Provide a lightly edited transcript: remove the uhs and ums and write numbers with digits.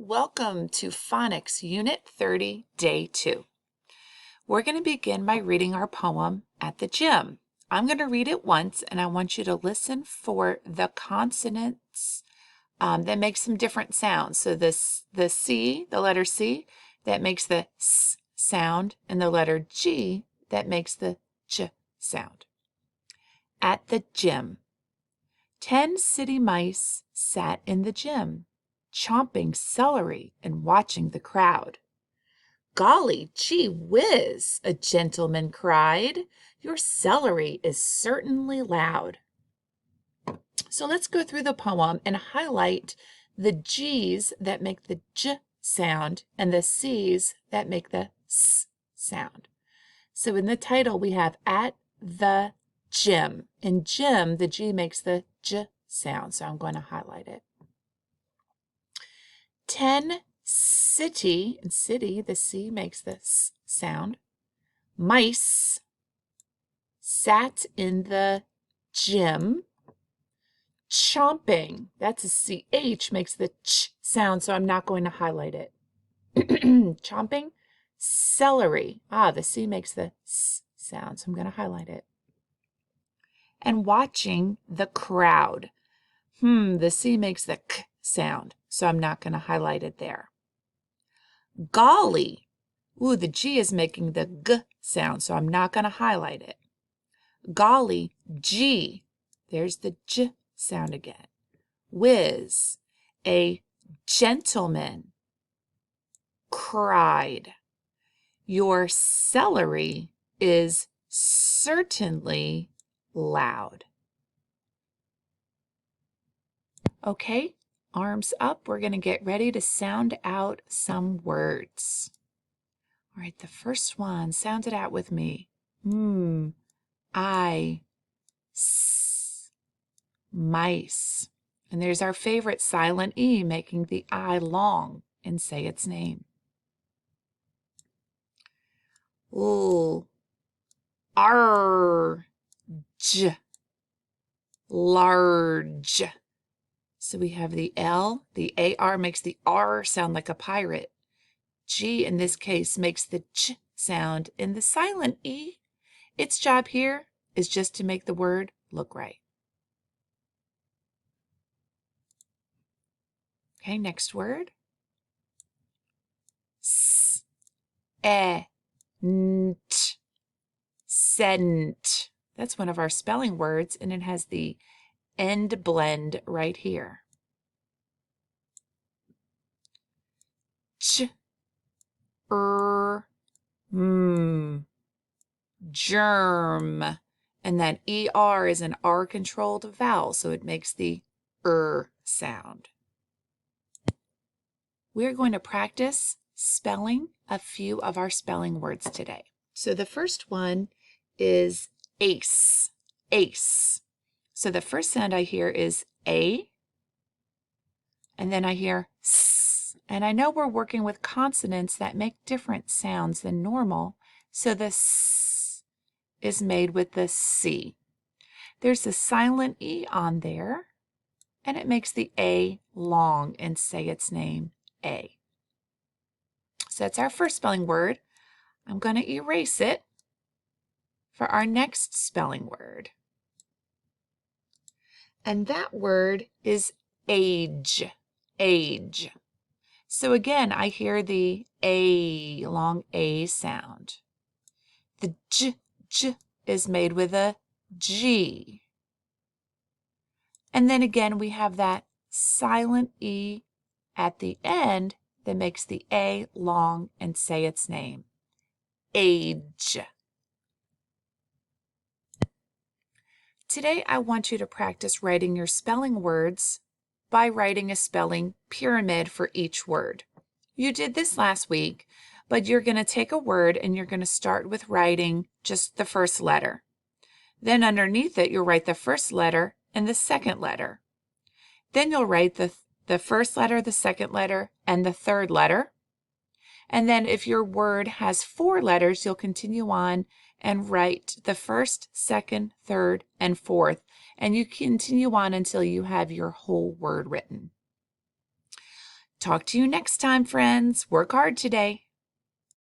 Welcome to Phonics Unit 30, Day 2. We're going to begin by reading our poem At the Gym. I'm going to read it once, and I want you to listen for the consonants that make some different sounds. So the C, the letter C, that makes the S sound, and the letter G that makes the J sound. At the gym. 10 city mice sat in the gym, chomping celery and watching the crowd. "Golly gee whiz," a gentleman cried, "your celery is certainly loud." So let's go through the poem and highlight the G's that make the J sound and the C's that make the S sound. So in the title we have At the Gym. In gym, the G makes the J sound, so I'm going to highlight it. 10 city, and city, the C makes the S sound. Mice sat in the gym, chomping, that's a CH, makes the ch sound, so I'm not going to highlight it. Chomping, celery, the C makes the S sound, so I'm going to highlight it. And watching the crowd. The C makes the K sound, so I'm not going to highlight it there. Golly, the G is making the G sound, so I'm not going to highlight it. Golly, G, there's the J sound again. Whiz, a gentleman cried, "Your celery is certainly loud." Okay, arms up. We're going to get ready to sound out some words. All right, the first one, sound it out with me. I, S, mice. And there's our favorite silent E, making the I long and say its name. Arge, large. So we have the L, the AR makes the R sound like a pirate. G in this case makes the Ch sound. And the silent E, its job here is just to make the word look right. Okay, next word. S, E, nt, scent. That's one of our spelling words, and it has the end blend right here. Ch, germ. And that ER is an R-controlled vowel, so it makes the sound. We're going to practice spelling a few of our spelling words today. So the first one is ace, ace. So the first sound I hear is A, and then I hear S. And I know we're working with consonants that make different sounds than normal, so the S is made with the C. There's a silent E on there, and it makes the A long and say its name, A. So that's our first spelling word. I'm going to erase it for our next spelling word. And that word is age, age. So again, I hear the A, long A sound. The J is made with a G. And then again, we have that silent E at the end that makes the A long and say its name, age. Today, I want you to practice writing your spelling words by writing a spelling pyramid for each word. You did this last week, but you're going to take a word and you're going to start with writing just the first letter. Then underneath it, you'll write the first letter and the second letter. Then you'll write the first letter, the second letter, and the third letter. And then if your word has 4 letters, you'll continue on and write the first, second, third, and fourth. And you continue on until you have your whole word written. Talk to you next time, friends. Work hard today.